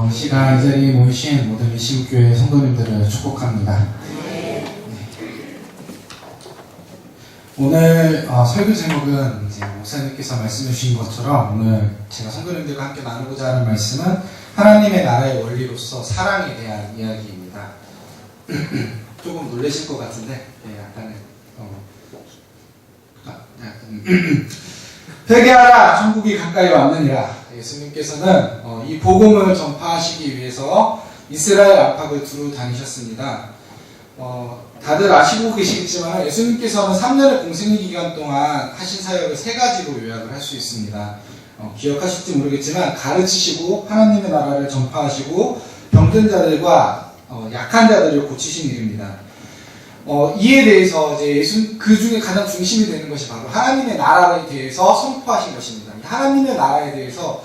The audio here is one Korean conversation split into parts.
이 시간 이 자리에 모이신 모든 미신교회 성도님들을 축복합니다. 오늘 설교 제목은 이제 목사님께서 말씀해 주신 것처럼 오늘 제가 성도님들과 함께 나누고자 하는 말씀은 하나님의 나라의 원리로서 사랑에 대한 이야기입니다. 조금 놀라실 것 같은데 회개하라 천국이 가까이 왔느니라. 예수님께서는 이 복음을 전파하시기 위해서 이스라엘 안팎을 두루 다니셨습니다. 다들 아시고 계시겠지만 예수님께서는 3년의 공생의 기간 동안 하신 사역을 세 가지로 요약을 할 수 있습니다. 기억하실지 모르겠지만 가르치시고 하나님의 나라를 전파하시고 병든 자들과 약한 자들을 고치신 일입니다. 이에 대해서 이제 그 중에 가장 중심이 되는 것이 바로 하나님의 나라에 대해서 선포하신 것입니다. 하나님의 나라에 대해서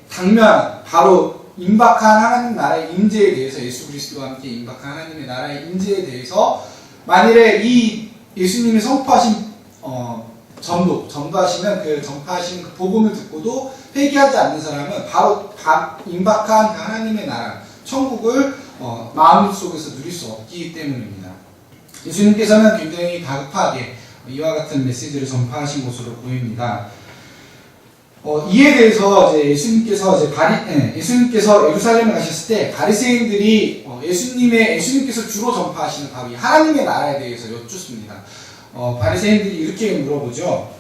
당면 바로 임박한 하나님 나라의 임재에 대해서 예수 그리스도와 함께 임박한 하나님의 나라의 임재에 대해서 만일에 이 예수님이 선포하신 전도하시는 그 전파하신 그 복음을 듣고도 회개하지 않는 사람은 바로 임박한 하나님의 나라 천국을 마음속에서 누릴 수 없기 때문입니다. 예수님께서는 굉장히 다급하게 이와 같은 메시지를 전파하신 것으로 보입니다. 이에 대해서 예수님께서 예루살렘에 가셨을 때 바리새인들이 예수님께서 주로 전파하시는 바로 이 하나님의 나라에 대해서 여쭙습니다. 바리새인들이 이렇게 물어보죠.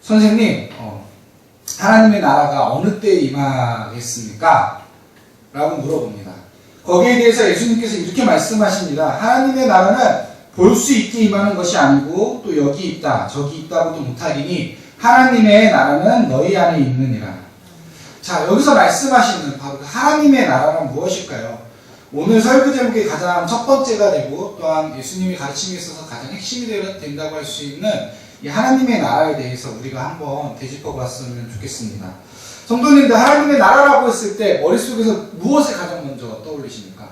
선생님, 하나님의 나라가 어느 때에 임하겠습니까? 라고 물어봅니다. 거기에 대해서 예수님께서 이렇게 말씀하십니다. 하나님의 나라는 볼 수 있게 임하는 것이 아니고 또 여기 있다 저기 있다고도 못하리니 하나님의 나라는 너희 안에 있느니라. 자, 여기서 말씀하시는 바로 하나님의 나라는 무엇일까요? 오늘 설교 제목의 가장 첫 번째가 되고 또한 예수님이 가르침에 있어서 가장 핵심이 된다고 할 수 있는 이 하나님의 나라에 대해서 우리가 한번 되짚어 봤으면 좋겠습니다. 성도님들, 하나님의 나라라고 했을 때 머릿속에서 무엇을 가장 먼저 떠올리십니까?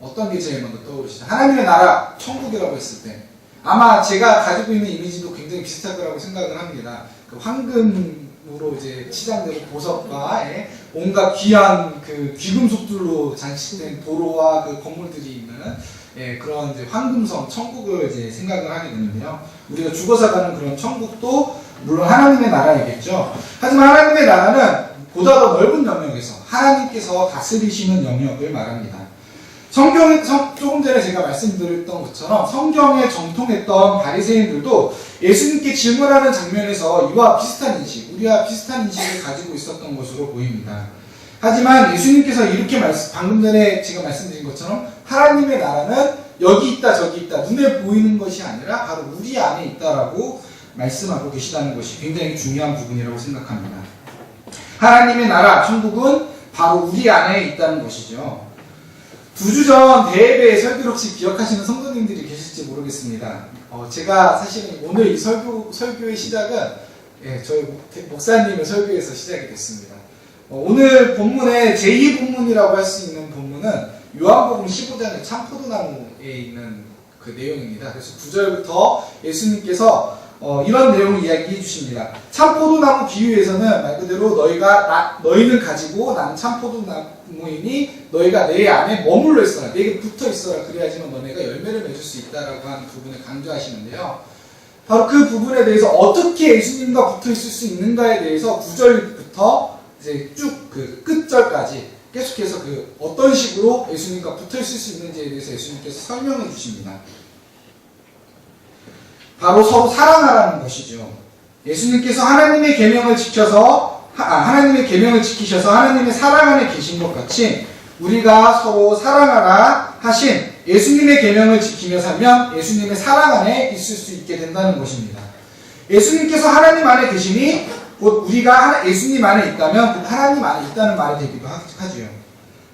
어떤 게 제일 먼저 떠오르시죠? 하나님의 나라, 천국이라고 했을 때 아마 제가 가지고 있는 이미지도 굉장히 비슷할 거라고 생각을 합니다. 그 황금으로 치장된 보석과 온갖 귀한 그 귀금속들로 장식된 도로와 그 건물들이 있는 그런 황금성 천국을 생각을 하게 되는데요. 우리가 죽어서 가는 그런 천국도 물론 하나님의 나라이겠죠. 하지만 하나님의 나라는 보다 더 넓은 영역에서 하나님께서 다스리시는 영역을 말합니다. 조금 전에 제가 말씀드렸던 것처럼 성경에 정통했던 바리새인들도 예수님께 질문하는 장면에서 우리와 비슷한 인식을 가지고 있었던 것으로 보입니다. 하지만 예수님께서 이렇게 방금 전에 제가 말씀드린 것처럼 하나님의 나라는 여기 있다 저기 있다 눈에 보이는 것이 아니라 바로 우리 안에 있다라고 말씀하고 계시다는 것이 굉장히 중요한 부분이라고 생각합니다. 하나님의 나라 천국은 바로 우리 안에 있다는 것이죠. 2주 전 대예배 설교를 혹시 기억하시는 성도님들이 계실지 모르겠습니다. 제가 사실은 오늘 이 설교의 시작은 저희 목사님의 설교에서 시작이 됐습니다. 오늘 본문의 제2 본문이라고 할 수 있는 본문은 요한복음 15장의 참포도나무에 있는 그 내용입니다. 그래서 9절부터 예수님께서 이런 내용을 이야기해 주십니다. 참포도나무 비유에서는 말 그대로 너희는 가지고 나는 참포도나무이니 너희가 내 안에 머물러 있어라. 내게 붙어 있어라. 그래야지만 너네가 열매를 맺을 수 있다라고 하는 부분을 강조하시는데요. 바로 그 부분에 대해서 어떻게 예수님과 붙어 있을 수 있는가에 대해서 9절부터 쭉 그 끝절까지 계속해서 어떤 식으로 예수님과 붙어 있을 수 있는지에 대해서 예수님께서 설명해 주십니다. 바로 서로 사랑하라는 것이죠. 예수님께서 하나님의 계명을 지키셔서 하나님의 사랑 안에 계신 것 같이 우리가 서로 사랑하라 하신 예수님의 계명을 지키며 살면 예수님의 사랑 안에 있을 수 있게 된다는 것입니다. 예수님께서 하나님 안에 계시니 곧 우리가 예수님 안에 있다면 곧 하나님 안에 있다는 말이 되기도 하지요.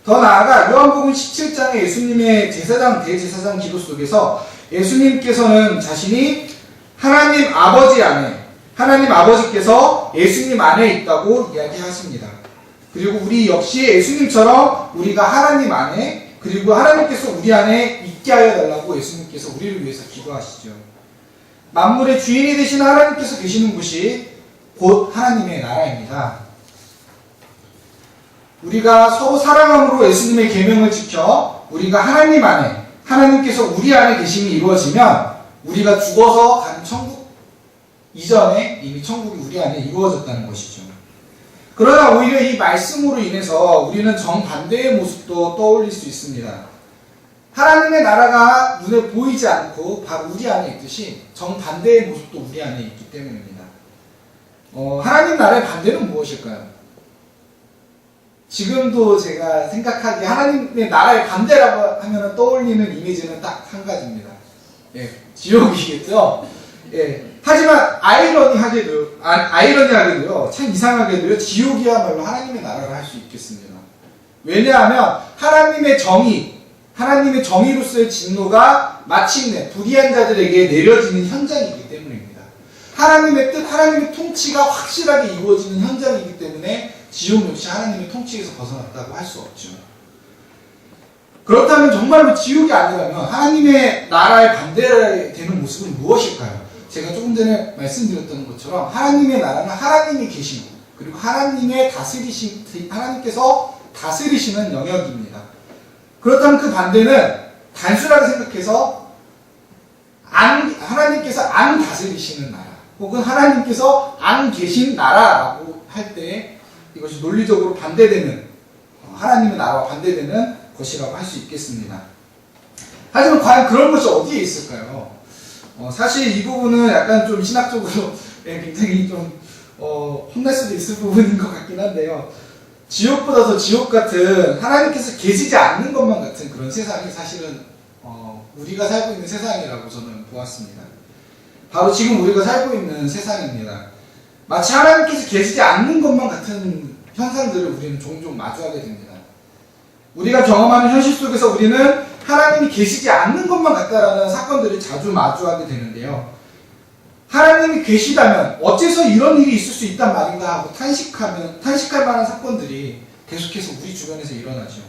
더 나아가 요한복음 17장의 예수님의 대제사장 기도 속에서 예수님께서는 자신이 하나님 아버지 안에, 하나님 아버지께서 예수님 안에 있다고 이야기하십니다. 그리고 우리 역시 예수님처럼 우리가 하나님 안에, 그리고 하나님께서 우리 안에 있게 하여 달라고 예수님께서 우리를 위해서 기도하시죠. 만물의 주인이 되신 하나님께서 계시는 곳이 곧 하나님의 나라입니다. 우리가 서로 사랑함으로 예수님의 계명을 지켜 우리가 하나님 안에, 하나님께서 우리 안에 계심이 이루어지면 우리가 죽어서 가는 천국 이전에 이미 천국이 우리 안에 이루어졌다는 것이죠. 그러나 오히려 이 말씀으로 인해서 우리는 정반대의 모습도 떠올릴 수 있습니다. 하나님의 나라가 눈에 보이지 않고 바로 우리 안에 있듯이 정반대의 모습도 우리 안에 있기 때문입니다. 하나님 나라의 반대는 무엇일까요? 지금도 제가 생각하기에 하나님의 나라의 반대라고 하면 떠올리는 이미지는 딱 한 가지입니다. 예, 지옥이겠죠? 예. 하지만 아이러니하게도요, 참 이상하게도요, 지옥이야말로 하나님의 나라를 할 수 있겠습니다. 왜냐하면 하나님의 정의로서의 진노가 마침내 불의한 자들에게 내려지는 현장이기 때문입니다. 하나님의 뜻, 하나님의 통치가 확실하게 이루어지는 현장이기 때문에 지옥 역시 하나님의 통치에서 벗어났다고 할 수 없죠. 그렇다면 정말로 지옥이 아니라면 하나님의 나라에 반대되는 모습은 무엇일까요? 제가 조금 전에 말씀드렸던 것처럼 하나님의 나라는 하나님이 계시고 그리고 하나님께서 다스리시는 영역입니다. 그렇다면 그 반대는 단순하게 생각해서 하나님께서 안 다스리시는 나라 혹은 하나님께서 안 계신 나라라고 할 때 이것이 논리적으로 반대되는 하나님의 나라와 반대되는 것이라고 할 수 있겠습니다. 하지만 과연 그런 것이 어디에 있을까요? 사실 이 부분은 약간 좀 신학적으로 굉장히 좀 혼날 수도 있을 부분인 것 같긴 한데요. 지옥보다 더 지옥 같은 하나님께서 계시지 않는 것만 같은 그런 세상이 사실은 우리가 살고 있는 세상이라고 저는 보았습니다. 바로 지금 우리가 살고 있는 세상입니다. 마치 하나님께서 계시지 않는 것만 같은 현상들을 우리는 종종 마주하게 됩니다. 우리가 경험하는 현실 속에서 우리는 하나님이 계시지 않는 것만 같다라는 사건들을 자주 마주하게 되는데요. 하나님이 계시다면 어째서 이런 일이 있을 수 있단 말인가 하고 탄식할 만한 사건들이 계속해서 우리 주변에서 일어나죠.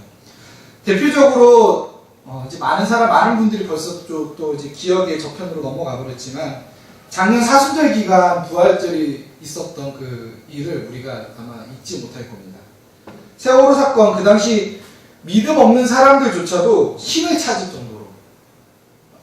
대표적으로 이제 많은 분들이 벌써 또 이제 기억의 저편으로 넘어가 버렸지만 작년 사순절 기간 부활절이 있었던 그 일을 우리가 아마 잊지 못할 겁니다. 세월호 사건, 그 당시 믿음 없는 사람들조차도 신을 찾을 정도로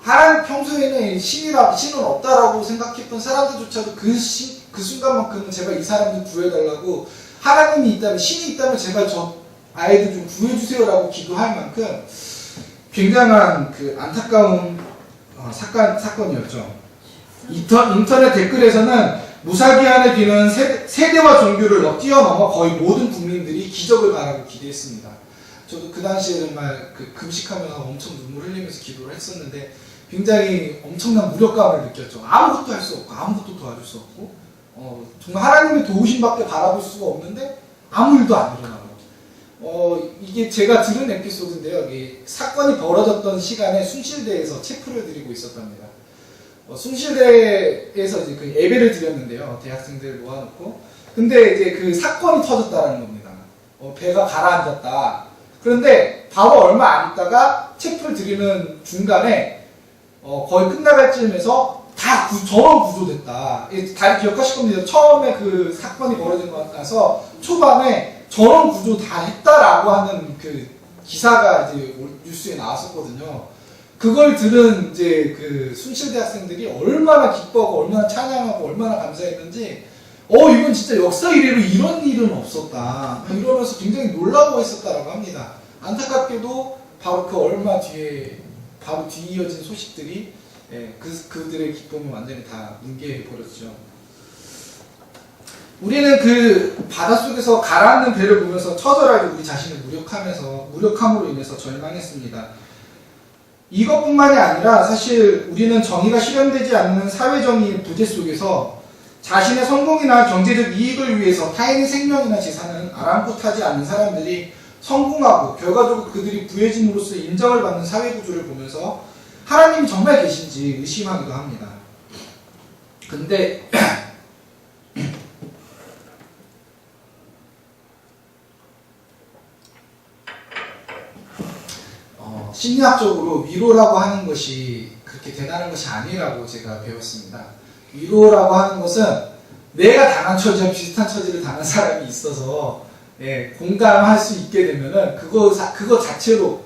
하나님 평소에는 신은 없다라고 생각했던 사람들조차도 그 순간만큼은 제발 이 사람들 구해달라고 하나님이 있다면 신이 있다면 제발 저 아이들 좀 구해주세요라고 기도할 만큼 굉장한 그 안타까운 사건이었죠. 인터넷 댓글에서는 무사기한을 비는 세대와 종교를 뛰어넘어 거의 모든 국민들이 기적을 바라고 기대했습니다. 저도 그 당시에 정말 금식하면서 엄청 눈물 흘리면서 기도를 했었는데 굉장히 엄청난 무력감을 느꼈죠. 아무것도 할 수 없고 아무것도 도와줄 수 없고 정말 하나님의 도우심밖에 바라볼 수가 없는데 아무 일도 안 일어나고 이게 제가 들은 에피소드인데요. 사건이 벌어졌던 시간에 숭실대에서 체크를 드리고 있었답니다. 숭실대에서 이제 그 예배를 드렸는데요. 대학생들 모아놓고 근데 이제 그 사건이 터졌다라는 겁니다. 배가 가라앉았다. 그런데 바로 얼마 안 있다가 체크를 드리는 중간에 거의 끝나갈 쯤에서 다 전원 구조됐다. 다들 기억하실 겁니다. 처음에 그 사건이 벌어진 것 같아서 초반에 전원 구조 다 했다라고 하는 그 기사가 이제 뉴스에 나왔었거든요. 그걸 들은 이제 그 숭실대 학생들이 얼마나 기뻐하고 얼마나 찬양하고 얼마나 감사했는지 이건 진짜 역사 이래로 이런 일은 없었다 이러면서 굉장히 놀라워했었다라고 합니다. 안타깝게도 바로 그 얼마 뒤에 바로 뒤 이어진 소식들이 그들의 기쁨을 완전히 다 뭉개버렸죠. 우리는 그 바닷속에서 가라앉는 배를 보면서 처절하게 우리 자신을 무력함으로 인해서 절망했습니다. 이것뿐만이 아니라 사실 우리는 정의가 실현되지 않는 사회정의의 부재 속에서 자신의 성공이나 경제적 이익을 위해서 타인의 생명이나 재산을 아랑곳하지 않는 사람들이 성공하고 결과적으로 그들이 부해짐으로써 인정을 받는 사회구조를 보면서 하나님이 정말 계신지 의심하기도 합니다. 근데 심리학적으로 위로라고 하는 것이 그렇게 대단한 것이 아니라고 제가 배웠습니다. 위로라고 하는 것은 내가 당한 처지와 비슷한 처지를 당한 사람이 있어서 공감할 수 있게 되면은 그거 자체로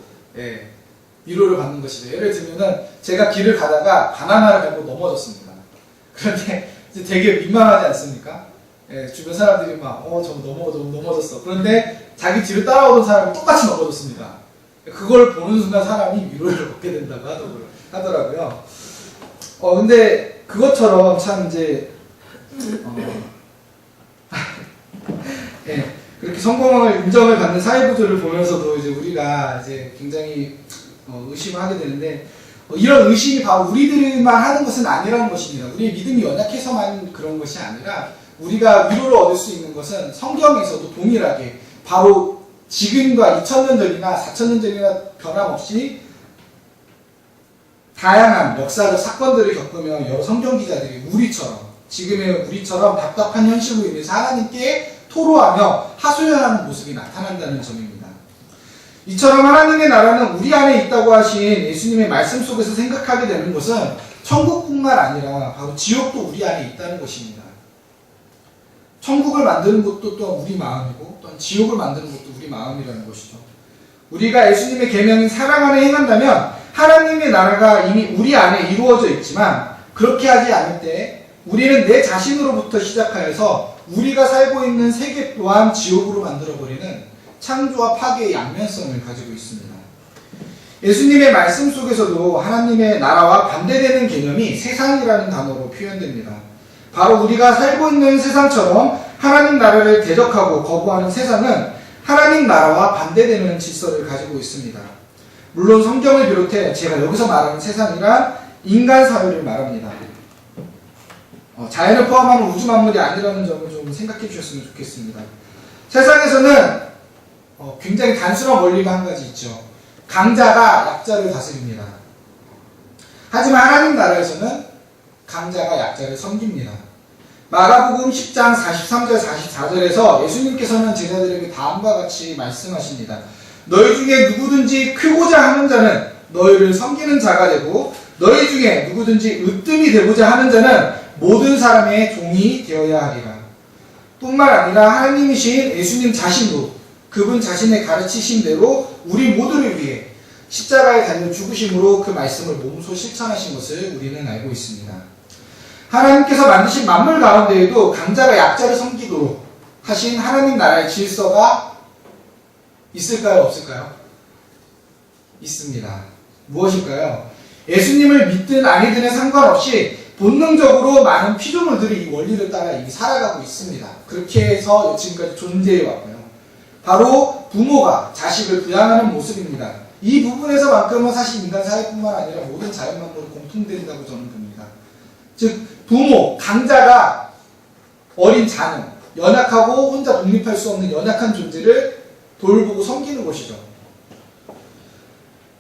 위로를 받는 것이죠. 예를 들면은 제가 길을 가다가 바나나를 밟고 넘어졌습니다. 그런데 이제 되게 민망하지 않습니까? 주변 사람들이 막 저거 넘어졌어. 그런데 자기 뒤를 따라오던 사람이 똑같이 넘어졌습니다. 그걸 보는 순간 사람이 위로를 얻게 된다고 하더라고요. 근데 그것처럼 참 이제 그렇게 성공을 인정을 받는 사회구조를 보면서도 이제 우리가 이제 굉장히 의심을 하게 되는데 이런 의심이 바로 우리들만 하는 것은 아니라는 것입니다. 우리의 믿음이 연약해서만 그런 것이 아니라 우리가 위로를 얻을 수 있는 것은 성경에서도 동일하게 바로 지금과 2000년 전이나 4000년 전이나 변함없이 다양한 역사적 사건들을 겪으며 여러 성경 기자들이 지금의 우리처럼 답답한 현실로 인해서 하나님께 토로하며 하소연하는 모습이 나타난다는 점입니다. 이처럼 하나님의 나라는 우리 안에 있다고 하신 예수님의 말씀 속에서 생각하게 되는 것은 천국뿐만 아니라 바로 지옥도 우리 안에 있다는 것입니다. 천국을 만드는 것도 또한 우리 마음이고 또한 지옥을 만드는 것도 우리 마음이라는 것이죠. 우리가 예수님의 계명인 사랑 안에 행한다면 하나님의 나라가 이미 우리 안에 이루어져 있지만 그렇게 하지 않을 때 우리는 내 자신으로부터 시작하여서 우리가 살고 있는 세계 또한 지옥으로 만들어버리는 창조와 파괴의 양면성을 가지고 있습니다. 예수님의 말씀 속에서도 하나님의 나라와 반대되는 개념이 세상이라는 단어로 표현됩니다. 바로 우리가 살고 있는 세상처럼 하나님 나라를 대적하고 거부하는 세상은 하나님 나라와 반대되는 질서를 가지고 있습니다. 물론 성경을 비롯해 제가 여기서 말하는 세상이란 인간 사회를 말합니다. 자연을 포함하는 우주 만물이 아니라는 점을 좀 생각해 주셨으면 좋겠습니다. 세상에서는 굉장히 단순한 원리가 한 가지 있죠. 강자가 약자를 다스립니다. 하지만 하나님 나라에서는 강자가 약자를 섬깁니다. 마가복음 10장 43절 44절에서 예수님께서는 제자들에게 다음과 같이 말씀하십니다. 너희 중에 누구든지 크고자 하는 자는 너희를 섬기는 자가 되고 너희 중에 누구든지 으뜸이 되고자 하는 자는 모든 사람의 종이 되어야 하리라. 뿐만 아니라 하나님이신 예수님 자신도 그분 자신의 가르치심대로 우리 모두를 위해 십자가에 달려 죽으심으로 그 말씀을 몸소 실천하신 것을 우리는 알고 있습니다. 하나님께서 만드신 만물 가운데에도 강자가 약자를 섬기도록 하신 하나님 나라의 질서가 있을까요? 없을까요? 있습니다. 무엇일까요? 예수님을 믿든 아니든에 상관없이 본능적으로 많은 피조물들이 이 원리를 따라 이미 살아가고 있습니다. 그렇게 해서 지금까지 존재해 왔고요. 바로 부모가 자식을 부양하는 모습입니다. 이 부분에서만큼은 사실 인간 사회뿐만 아니라 모든 자연 만물이 공통된다고 저는 봅니다. 즉 부모, 강자가 어린 자녀, 연약하고 혼자 독립할 수 없는 연약한 존재를 돌보고 섬기는 것이죠.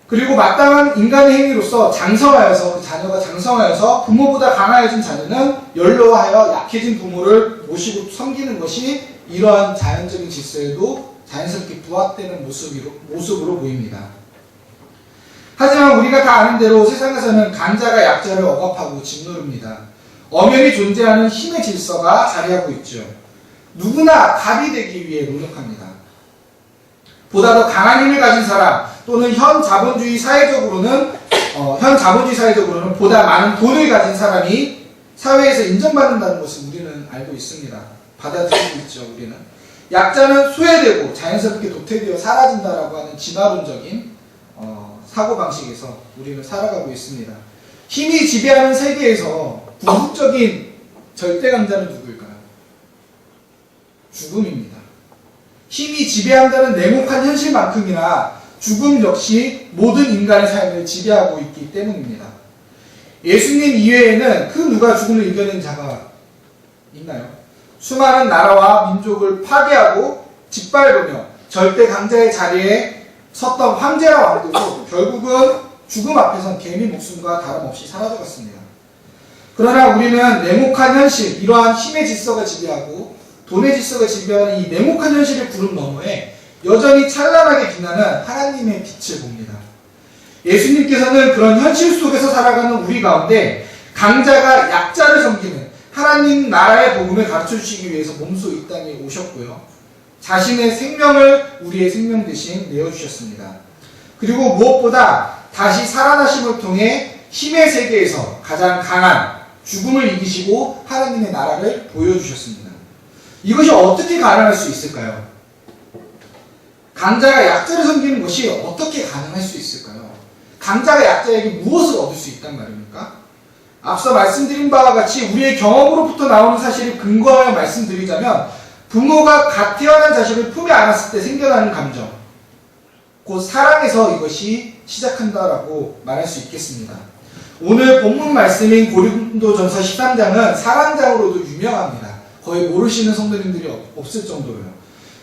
그리고 마땅한 인간의 행위로서 장성하여서 그 자녀가 장성하여서 부모보다 강하여진 자녀는 연로하여 약해진 부모를 모시고 섬기는 것이 이러한 자연적인 질서에도 자연스럽게 부합되는 모습으로 보입니다. 하지만 우리가 다 아는 대로 세상에서는 강자가 약자를 억압하고 짓누릅니다. 엄연히 존재하는 힘의 질서가 자리하고 있죠. 누구나 갑이 되기 위해 노력합니다. 보다 더 강한 힘을 가진 사람 또는 현 자본주의 사회적으로는 보다 많은 돈을 가진 사람이 사회에서 인정받는다는 것을 우리는 알고 있습니다. 받아들이고 있죠. 우리는 약자는 소외되고 자연스럽게 도태되어 사라진다라고 하는 진화론적인 사고방식에서 우리는 살아가고 있습니다. 힘이 지배하는 세계에서 궁극적인 절대강자는 누구일까요? 죽음입니다. 힘이 지배한다는 냉혹한 현실만큼이나 죽음 역시 모든 인간의 삶을 지배하고 있기 때문입니다. 예수님 이외에는 그 누가 죽음을 이겨낸 자가 있나요? 수많은 나라와 민족을 파괴하고 짓밟으며 절대 강자의 자리에 섰던 황제와 왕들도 결국은 죽음 앞에선 개미 목숨과 다름없이 사라져갔습니다. 그러나 우리는 냉혹한 현실, 이러한 힘의 질서가 지배하고 돈의 질서가 지배하는 이 냉혹한 현실의 구름 너머에 여전히 찬란하게 빛나는 하나님의 빛을 봅니다. 예수님께서는 그런 현실 속에서 살아가는 우리 가운데 강자가 약자를 섬기는 하나님 나라의 복음을 가르쳐주시기 위해서 몸소 이 땅에 오셨고요. 자신의 생명을 우리의 생명 대신 내어주셨습니다. 그리고 무엇보다 다시 살아나심을 통해 힘의 세계에서 가장 강한 죽음을 이기시고 하나님의 나라를 보여주셨습니다. 이것이 어떻게 가능할 수 있을까요? 강자가 약자를 섬기는 것이 어떻게 가능할 수 있을까요? 강자가 약자에게 무엇을 얻을 수 있단 말입니까? 앞서 말씀드린 바와 같이 우리의 경험으로부터 나오는 사실을 근거하여 말씀드리자면 부모가 갓 태어난 자식을 품에 안았을 때 생겨나는 감정, 곧 사랑에서 이것이 시작한다라고 말할 수 있겠습니다. 오늘 본문 말씀인 고린도전서 13장은 사랑장으로도 유명합니다. 거의 모르시는 성도님들이 없을 정도로요.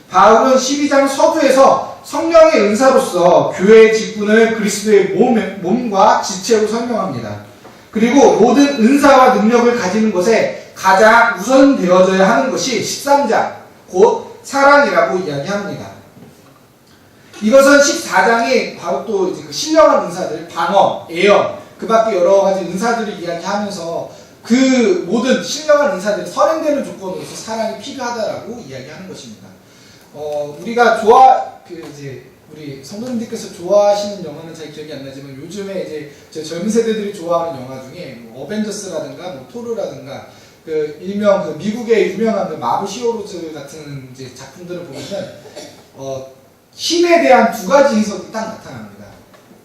바울은 12장 서두에서 성령의 은사로서 교회의 직분을 그리스도의 몸과 지체로 설명합니다. 그리고 모든 은사와 능력을 가지는 것에 가장 우선되어져야 하는 것이 13장, 곧 사랑이라고 이야기합니다. 이것은 14장이 바로 또 이제 그 신령한 은사들, 방언, 예언, 그 밖에 여러 가지 은사들을 이야기하면서 그 모든 신령한 은사들이 선행되는 조건으로서 사랑이 필요하다라고 이야기하는 것입니다. 우리가 우리 성도님들께서 좋아하시는 영화는 잘 기억이 안 나지만 요즘에 이제 저 젊은 세대들이 좋아하는 영화 중에 뭐 어벤져스라든가 뭐 토르라든가 그 일명 그 미국의 유명한 그 마블 히어로즈 같은 이제 작품들을 보면은 힘에 대한 두 가지 해석이 딱 나타납니다.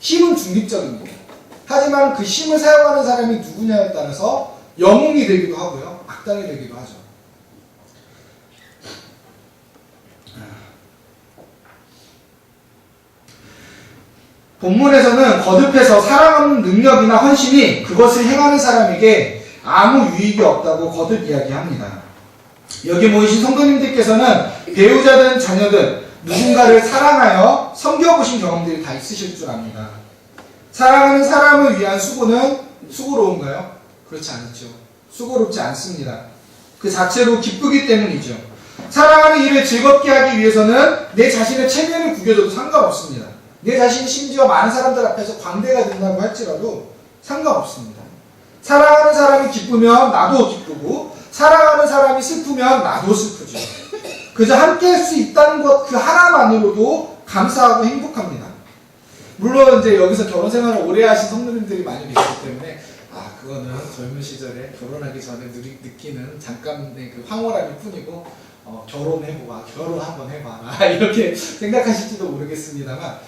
힘은 중립적인 거. 하지만 그 힘을 사용하는 사람이 누구냐에 따라서 영웅이 되기도 하고요, 악당이 되기도 하죠. 본문에서는 거듭해서 사랑하는 능력이나 헌신이 그것을 행하는 사람에게 아무 유익이 없다고 거듭 이야기합니다. 여기 모이신 성도님들께서는 배우자든 자녀든 누군가를 사랑하여 섬겨보신 경험들이 다 있으실 줄 압니다. 사랑하는 사람을 위한 수고는 수고로운가요? 그렇지 않죠. 수고롭지 않습니다. 그 자체로 기쁘기 때문이죠. 사랑하는 일을 즐겁게 하기 위해서는 내 자신의 체면을 구겨줘도 상관없습니다. 내 자신이 심지어 많은 사람들 앞에서 광대가 된다고 할지라도 상관없습니다. 사랑하는 사람이 기쁘면 나도 기쁘고 사랑하는 사람이 슬프면 나도 슬프죠. 그저 함께 할 수 있다는 것 그 하나만으로도 감사하고 행복합니다. 물론 이제 여기서 결혼 생활을 오래 하신 성도님들이 많이 계시기 때문에 그거는 젊은 시절에 결혼하기 전에 느끼는 잠깐의 그 황홀함일 뿐이고 결혼해보아, 결혼 한번 해봐라 이렇게 생각하실지도 모르겠습니다만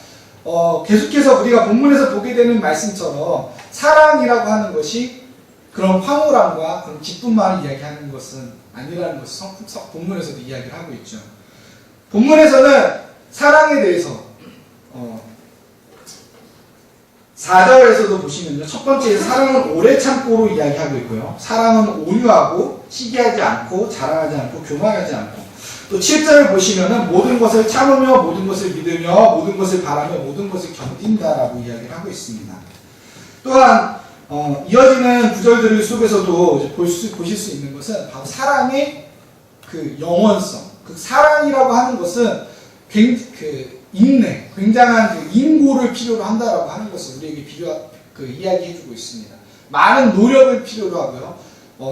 계속해서 우리가 본문에서 보게 되는 말씀처럼 사랑이라고 하는 것이 그런 황홀함과 그런 기쁨만을 이야기하는 것은 아니라는 것을 본문에서도 이야기를 하고 있죠. 본문에서는 사랑에 대해서 4절에서도 보시면요, 첫 번째 사랑은 오래 참고로 이야기하고 있고요, 사랑은 온유하고 시기하지 않고 자랑하지 않고 교만하지 않고, 또 7절을 보시면은 모든 것을 참으며 모든 것을 믿으며 모든 것을 바라며 모든 것을 견딘다라고 이야기를 하고 있습니다. 또한 이어지는 구절들 속에서도 보실 수 있는 것은 바로 사랑의 그 영원성, 그 사랑이라고 하는 것은 인내, 굉장한 그 인고를 필요로 한다라고 하는 것을 우리에게 이야기해주고 있습니다. 많은 노력을 필요로 하고요.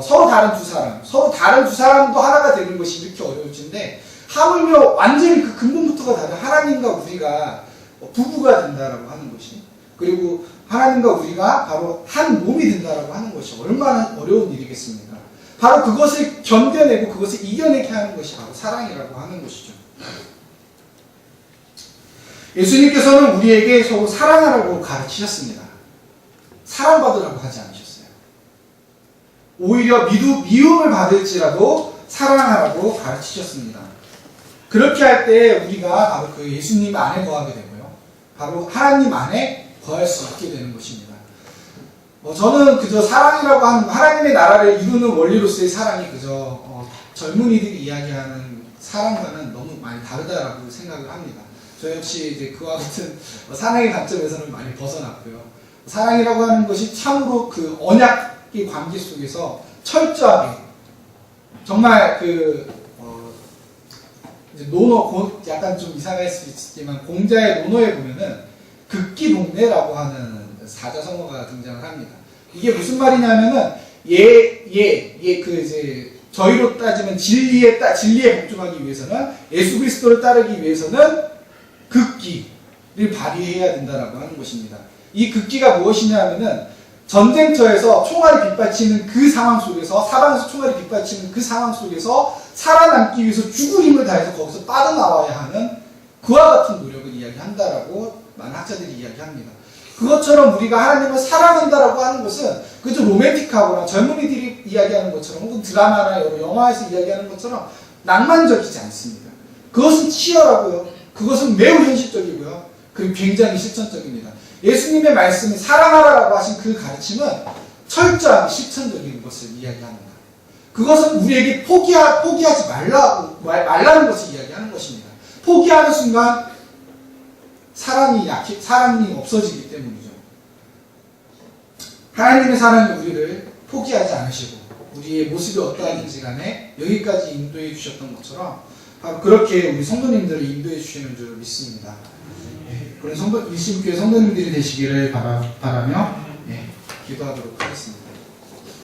서로 다른 두 사람도 하나가 되는 것이 이렇게 어려울진데 하물며 완전히 그 근본부터가 다른 하나님과 우리가 부부가 된다라고 하는 것이, 그리고 하나님과 우리가 바로 한 몸이 된다라고 하는 것이 얼마나 어려운 일이겠습니까? 바로 그것을 견뎌내고 그것을 이겨내게 하는 것이 바로 사랑이라고 하는 것이죠. 예수님께서는 우리에게 서로 사랑하라고 가르치셨습니다. 사랑받으라고 하지 않으셨어요. 오히려 미움을 받을지라도 사랑하라고 가르치셨습니다. 그렇게 할 때 우리가 바로 그 예수님 안에 거하게 되고요, 바로 하나님 안에 거할 수 있게 되는 것입니다. 저는 그저 사랑이라고 하는 하나님의 나라를 이루는 원리로서의 사랑이 그저 젊은이들이 이야기하는 사랑과는 너무 많이 다르다라고 생각을 합니다. 저 역시 이제 그와 같은 사랑의 관점에서는 많이 벗어났고요. 사랑이라고 하는 것이 참으로 그 언약의 관계 속에서 철저하게 정말 이제 약간 좀 이상할 수 있지만 공자의 논어에 보면은 극기동내라고 하는 사자성어가 등장을 합니다. 이게 무슨 말이냐면은 그 이제 저희로 따지면 진리에 복종하기 위해서는 예수 그리스도를 따르기 위해서는 극기를 발휘해야 된다라고 하는 것입니다. 이 극기가 무엇이냐 하면은 전쟁터에서 총알이 빗받치는 그 상황 속에서 사방에서 총알이 빗받치는 그 상황 속에서 살아남기 위해서 죽을 힘을 다해서 거기서 빠져나와야 하는 그와 같은 노력을 이야기한다라고 많은 학자들이 이야기합니다. 그것처럼 우리가 하나님을 사랑한다라고 하는 것은 그저 로맨틱하거나 젊은이들이 이야기하는 것처럼 혹은 드라마나 여러 영화에서 이야기하는 것처럼 낭만적이지 않습니다. 그것은 치열하고요. 그것은 매우 현실적이고요. 그리고 굉장히 실천적입니다. 예수님의 말씀이 사랑하라라고 하신 그 가르침은 철저하게 실천적인 것을 이야기합니다. 그것은 우리에게 포기하지 말라는 것을 이야기하는 것입니다. 포기하는 순간 사랑이 없어지기 때문이죠. 하나님의 사랑이 우리를 포기하지 않으시고 우리의 모습이 어떠하든지 간에 여기까지 인도해 주셨던 것처럼 바로 그렇게 우리 성도님들을 인도해 주시는 줄 믿습니다. 그런 일심교회 성도님들이 되시기를 바라며 기도하도록 하겠습니다.